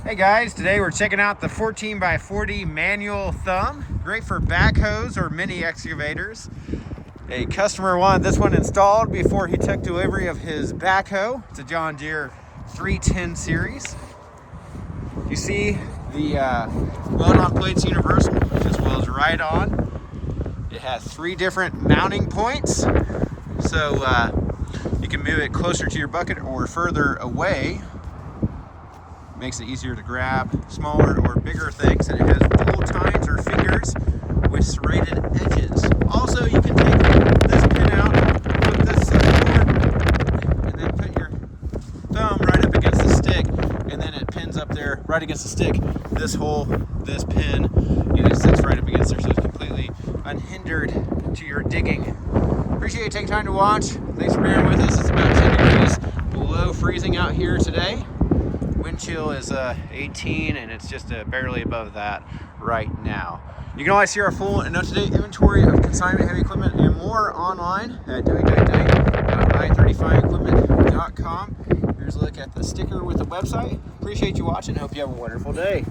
Hey guys, today we're checking out the 14x40 manual thumb. Great for backhoes or mini excavators. A customer wanted this one installed before he took delivery of his backhoe. It's a JohnDeere 310 series. You see the weld on plate's universal. It just welds right on. It has 3 different mounting points, so you can move it closer to your bucket or further away. Makes it easier to grab smaller or bigger things, and it has dual tines or fingers with serrated edges. Also, you can take this pin out, put this cord, and then put your thumb right up against the stick, and then it pins up there right against the stick. This hole, this pin, and it sits right up against there, so it's completely unhindered to your digging. Appreciate you taking time to watch. Thanks for bearing with us. It's about 10 degrees below freezing out here today. Wind chill is 18, and it's just barely above that right now. You can always see our full and up-to-date inventory of consignment heavy equipment and more online at www.i35equipment.com. Here's a look at the sticker with the website. Appreciate you watching. Hope you have a wonderful day.